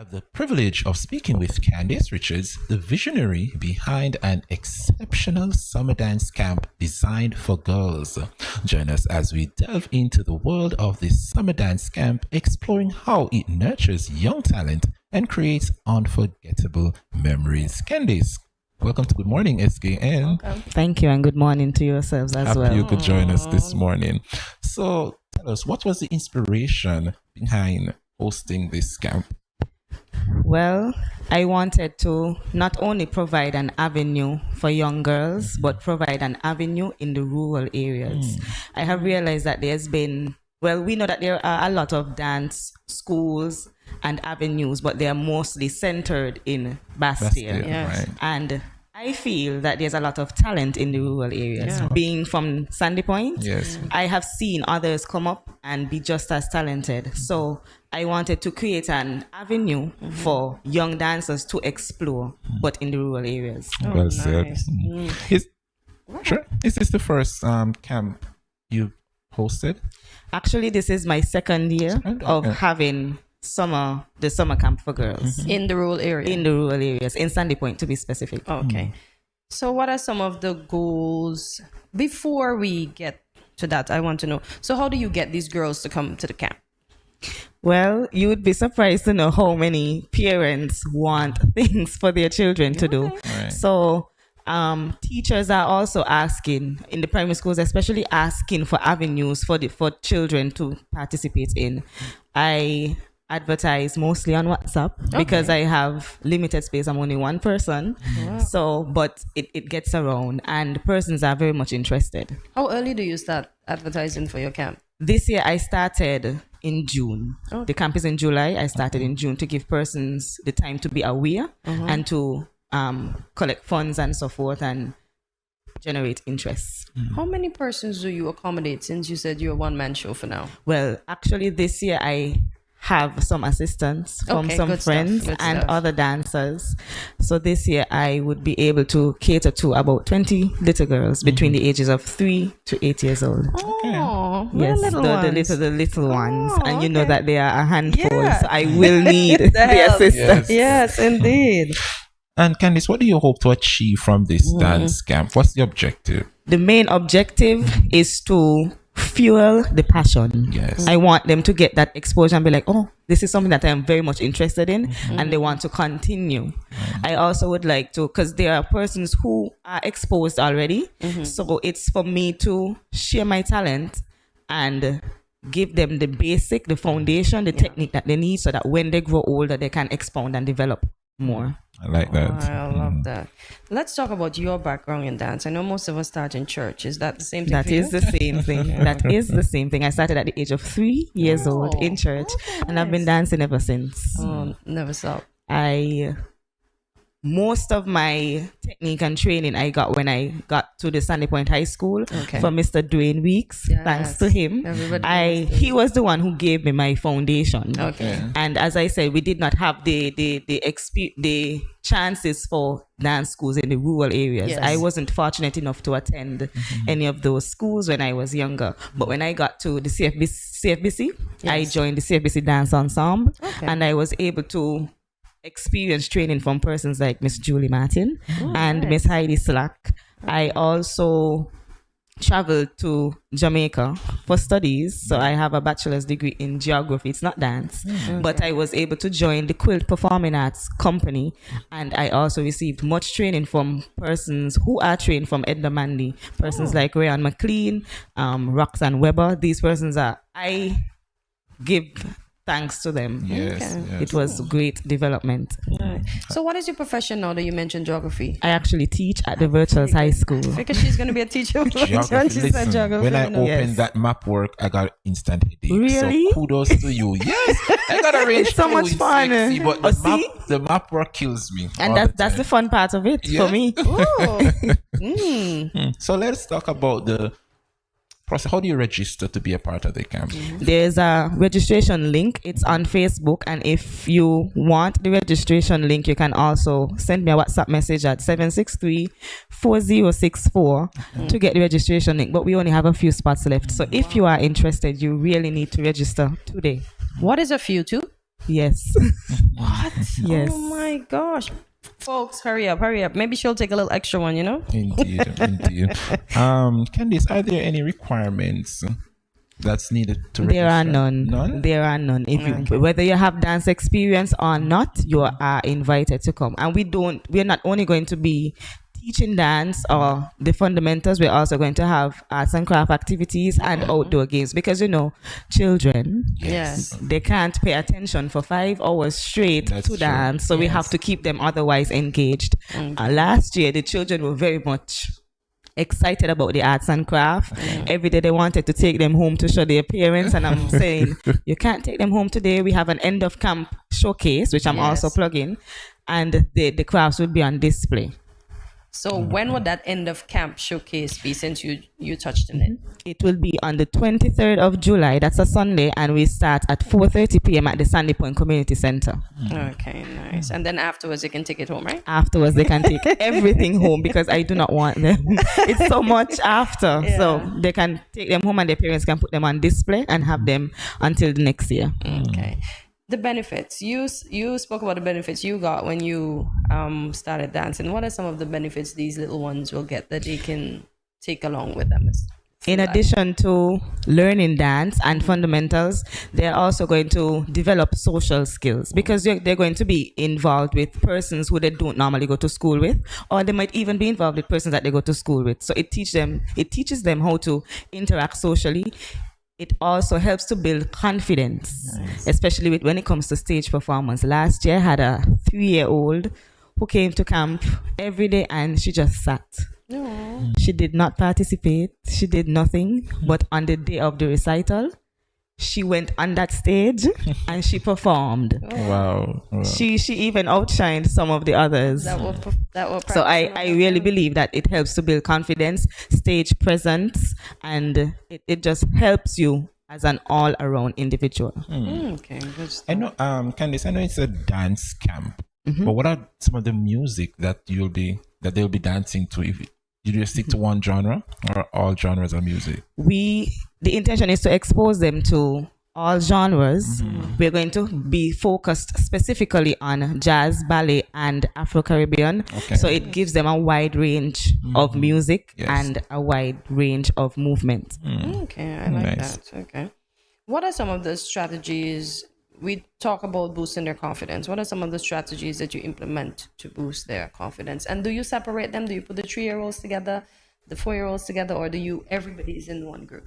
have the privilege of speaking with Candace Richards, the visionary behind an exceptional summer dance camp designed for girls. Join us as we delve into the world of this summer dance camp, exploring how it nurtures young talent and creates unforgettable memories. Candace, welcome to Good Morning SKN. Welcome. Thank you, and good morning to yourselves as well. Happy you could join us this morning. So tell us, what was the inspiration behind hosting this camp? Well, I wanted to not only provide an avenue for young girls, but provide an avenue in the rural areas. I have realized that there's been, we know that there are a lot of dance schools and avenues, but they are mostly centered in Bastille. Yes. Right. And I feel that there's a lot of talent in the rural areas. Yeah. Being from Sandy Point, yes, I have seen others come up and be just as talented. So I wanted to create an avenue for young dancers to explore, but in the rural areas. Well said. Sure. Is this the first camp you hosted? Actually, this is my second year of having the summer camp for girls in the rural area. In the rural areas, in Sandy Point to be specific. Okay. So what are some of the goals before we get to that? I want to know. So how do you get these girls to come to the camp? Well, you would be surprised to know how many parents want things for their children to do. Right. So teachers are also asking in the primary schools, especially asking for avenues for children to participate in. I advertise mostly on WhatsApp because I have limited space. I'm only one person. Wow. So, but it gets around and persons are very much interested. How early do you start advertising for your camp? This year I started in June. The camp is in July. I started in June to give persons the time to be aware and to collect funds and so forth and generate interest. How many persons do you accommodate since you said you're a one-man show for now? Well, actually this year I have some assistance from some friends and other dancers. So this year I would be able to cater to about 20 little girls between the ages of 3 to 8 years old. Oh, yes, the little ones. And you know that they are a handful, so I will need the the assistance. Yes, indeed. And Candice, what do you hope to achieve from this dance camp? What's the objective? The main objective is to fuel the passion. Yes. I want them to get that exposure and be like, oh, this is something that I'm very much interested in, and they want to continue. I also would like to, because there are persons who are exposed already, so it's for me to share my talent and give them the foundation, the technique that they need so that when they grow older, they can expound and develop more. I like that. I love that. Let's talk about your background in dance. I know most of us start in church. Is that the same thing? That is the same thing. That is the same thing. I started at the age of 3 years old in church, and I've been dancing ever since. Oh, never stop. Most of my technique and training I got when I got to the Sandy Point High School from Mr. Dwayne Weeks. Yes. Thanks to him. He was the one who gave me my foundation. Okay. And as I said, we did not have the chances for dance schools in the rural areas. Yes. I wasn't fortunate enough to attend any of those schools when I was younger. But when I got to the CFBC, I joined the CFBC Dance Ensemble, and I was able to experience training from persons like Miss Julie Martin and Miss Heidi Slack. I also traveled to Jamaica for studies, so I have a bachelor's degree in geography. It's not dance, but I was able to join the Quilt Performing Arts Company, and I also received much training from persons who are trained from Edna Manley, persons like Rayan McLean, Roxanne Weber. These persons I give thanks to them. Yes. It was great development. So what is your profession now that you mentioned geography? I actually teach at the Virtuals High School. Because she's going to be a teacher when she said geography. When I opened that map work, I got instant headache. Really? So kudos to you. Yes, I got arranged. It's so much fun. Sexy, but the map work kills me. And that's the fun part of it for me. So let's talk about the process. How do you register to be a part of the camp? There's a registration link. It's on Facebook, and if you want the registration link, you can also send me a WhatsApp message at 763-4064 to get the registration link. But we only have a few spots left, so if you are interested, you really need to register today. What is a few too? Yes. What? Yes. Oh my gosh. Folks, hurry up. Maybe she'll take a little extra one, Indeed. Candice, are there any requirements that's needed to register? There are none. None? There are none. If you, whether you have dance experience or not, you are invited to come. And we're not only going to be teaching dance or the fundamentals, we're also going to have arts and craft activities and outdoor games, because children, Yes. they can't pay attention for 5 hours straight That's to true. dance, so we have to keep them otherwise engaged. Last year the children were very much excited about the arts and craft. Every day they wanted to take them home to show their parents, and I'm saying you can't take them home today. We have an end of camp showcase, which I'm also plugging, and the crafts will be on display. So when would that end of camp showcase be, since you touched on it? It will be on the 23rd of July. That's a Sunday, and we start at 4:30 p.m. at the Sandy Point Community Center. Okay, nice. And then afterwards, you can take it home, right? Afterwards, they can take everything home, because I do not want them. It's so much after. Yeah. So they can take them home, and their parents can put them on display and have them until the next year. Okay. The benefits. You spoke about the benefits you got when you started dancing. What are some of the benefits these little ones will get that they can take along with them? In addition to learning dance and fundamentals, they're also going to develop social skills, because they're going to be involved with persons who they don't normally go to school with, or they might even be involved with persons that they go to school with. So it teaches them how to interact socially. It also helps to build confidence, especially when it comes to stage performance. Last year, I had a 3-year-old who came to camp every day, and she just sat. No. She did not participate. She did nothing. But on the day of the recital, she went on that stage and she performed. Wow. She even outshined some of the others. That will So I really believe that it helps to build confidence, stage presence, and it just helps you as an all-around individual. Okay, good stuff. I know, Candice, I know it's a dance camp, but what are some of the music that they'll be dancing to? If you just stick to one genre, or all genres of music? The intention is to expose them to all genres. We're going to be focused specifically on jazz, ballet, and Afro-Caribbean. Okay. So it gives them a wide range of music Yes. and a wide range of movement. Okay, I like Nice. that. Okay. What are some of the strategies? We talk about boosting their confidence. What are some of the strategies that you implement to boost their confidence? And do you separate them? Do you put the 3-year-olds together, the 4-year-olds together, or everybody is in one group?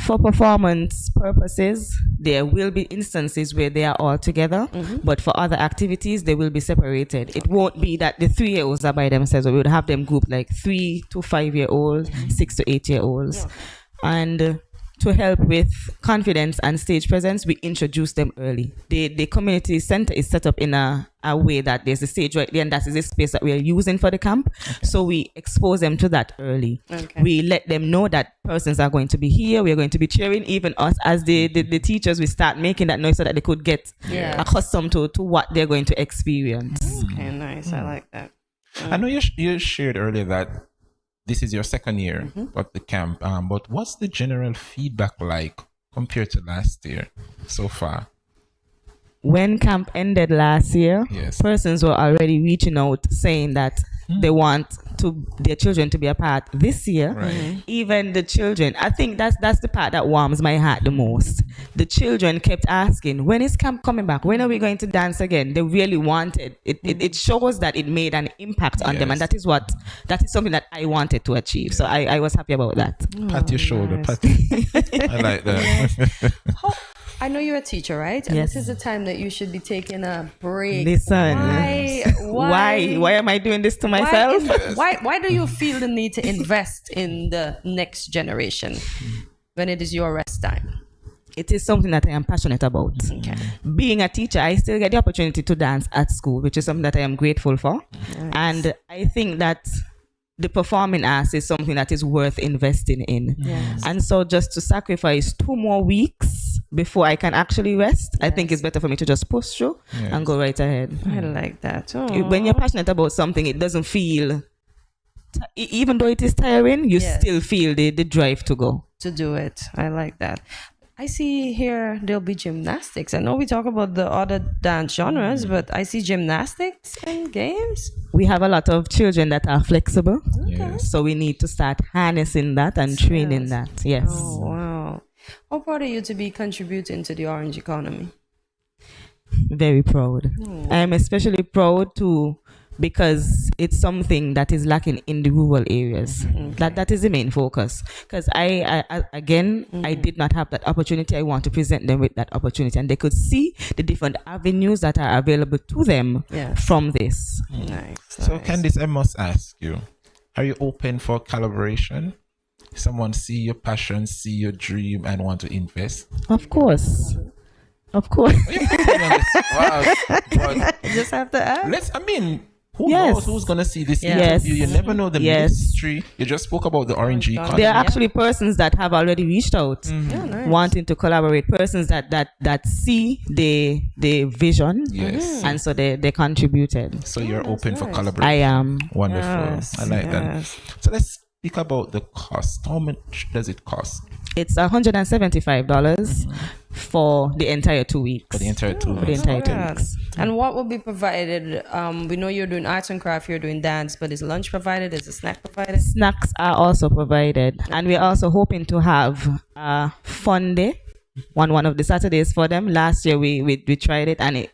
For performance purposes, there will be instances where they are all together, but for other activities, they will be separated. It won't be that the 3-year-olds are by themselves. We would have them grouped like 3 to 5-year-olds, 6 to 8-year-olds. And to help with confidence and stage presence, we introduce them early. The community center is set up in a way that there's a stage right there, and that is the space that we are using for the camp. So we expose them to that early. We let them know that persons are going to be here. We're going to be cheering. Even us as the teachers, we start making that noise so that they could get accustomed to what they're going to experience. Okay, nice. I like that. I know you shared earlier that this is your second year at the camp, but what's the general feedback like compared to last year so far? When camp ended last year, Yes. persons were already reaching out saying that they want their children to be a part this year. Right. Even the children, I think that's the part that warms my heart the most. The children kept asking, when is camp coming back? When are we going to dance again? They really wanted it. It shows that it made an impact on them, and that is something that I wanted to achieve. So I was happy about that. Pat your shoulder, nice. pat. I like that. I know you're a teacher, right? And Yes. this is the time that you should be taking a break. Listen, why am I doing this to myself? Why do you feel the need to invest in the next generation when it is your rest time? It is something that I am passionate about. Being a teacher, I still get the opportunity to dance at school, which is something that I am grateful for. Nice. And I think that the performing arts is something that is worth investing in. Yes. And so just to sacrifice 2 more weeks before I can actually rest, I think it's better for me to just push through and go right ahead. I like that. When you're passionate about something, it doesn't feel, even though it is tiring, you still feel the drive to go. To do it. I like that. I see here there'll be gymnastics. I know we talk about the other dance genres, but I see gymnastics and games. We have a lot of children that are flexible, Yes. so we need to start harnessing that and training that. Yes. Oh, wow. How proud are you to be contributing to the orange economy? Very proud. I'm especially proud too because it's something that is lacking in the rural areas. That is the main focus. Because I did not have that opportunity. I want to present them with that opportunity, and they could see the different avenues that are available to them from this. Nice. So, Candice, I must ask you, are you open for collaboration? Someone see your passion, see your dream, and want to invest? Of course. Of course. Wow. But You just have to ask. who knows who's going to see this interview? You never know the mystery. You just spoke about the orange economy. There are actually persons that have already reached out, wanting to collaborate. Persons that see the vision, and so they contributed. So you're open for collaboration. I am. Wonderful. Yes, I like that. So let's speak about the cost. How much does it cost? It's $175 for the entire 2 weeks. For the entire 2 For the weeks. entire 2 weeks. And what will be provided? We know you're doing arts and craft, you're doing dance, but is lunch provided? Is a snack provided? Snacks are also provided, and we're also hoping to have a fun day one of the Saturdays for them. Last year we tried it, and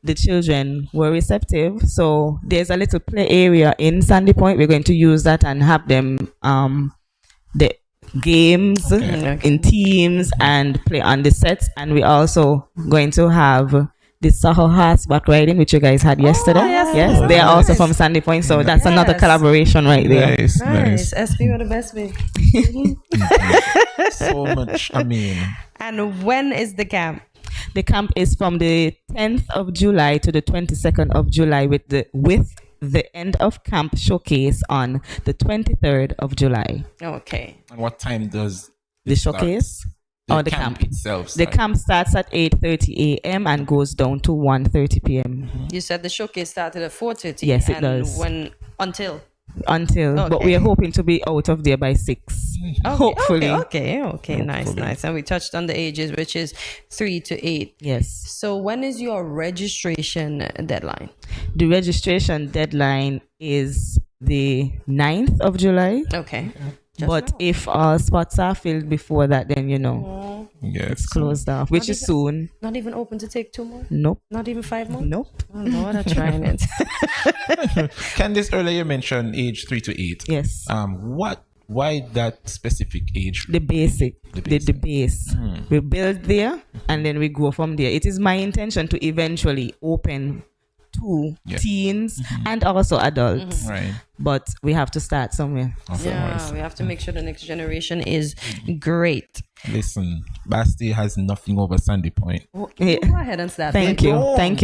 the children were receptive. So there's a little play area in Sandy Point. We're going to use that and have them the games in teams and play on the sets. And we're also going to have the Soho horseback riding, which you guys had yesterday. Yes, they are also from Sandy Point, so that's another collaboration right there. Nice. SP were the best way. So much. And when is the camp? The camp is from the 10th of July to the 22nd of July with the end of camp showcase on the 23rd of July. Okay. And what time does the showcase or the camp itself start? The camp starts at 8:30 a.m. and goes down to 1:30 p.m. You said the showcase started at 4:30. Yes, it does. Until, but we are hoping to be out of there by 6. Hopefully. Okay. Nice. And we touched on the ages, which is 3 to 8. Yes. So when is your registration deadline? The registration deadline is the 9th of July. Okay. But if all spots are filled before that, then it's closed off, which is soon. Not even open to take 2 more? Nope. Not even 5 more? Nope. Oh, Lord, I'm trying it. Candice, earlier you mentioned age 3 to 8. Yes. Why that specific age? The basic. The base. We build there and then we go from there. It is my intention to eventually open to teens and also adults. Right. But we have to start somewhere. We have to make sure the next generation is great. Listen, Basti has nothing over Sandy Point. Go ahead and start. Thank you. I'm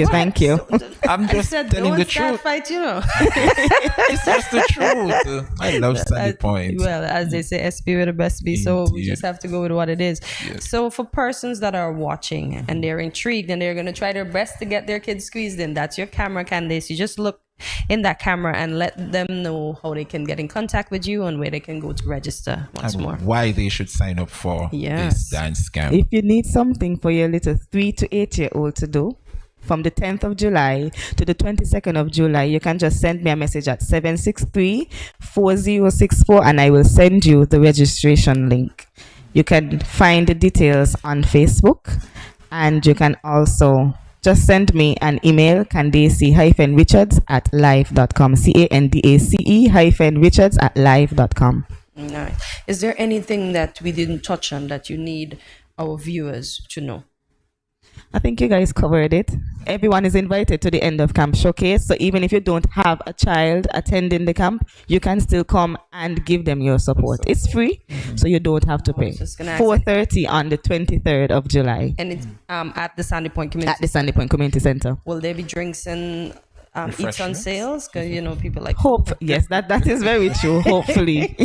just telling the truth. Fight, It's just the truth. I love Sandy Point. Well, as they say, SP with the best be. So we just have to go with what it is. Yes. So for persons that are watching and they're intrigued and they're going to try their best to get their kids squeezed in, that's your camera, Candace. You just look in that camera and let them know how they can get in contact with you and where they can go to register once more. Why they should sign up for this dance camp. If you need something for your little 3 to 8 year old to do, from the 10th of July to the 22nd of July, you can just send me a message at 763-4064 and I will send you the registration link. You can find the details on Facebook, and you can also just send me an email, candace-richards@live.com. candace-richards@live.com. Nice. Is there anything that we didn't touch on that you need our viewers to know? I think you guys covered it. Everyone is invited to the end of camp showcase. So even if you don't have a child attending the camp, you can still come and give them your support. It's free, so you don't have to pay. 4:30 on the 23rd of July. And it's at the Sandy Point Community. At the Sandy Point Community Center. Will there be drinks and eats on sales? Because people like yes, that is very true. Hopefully.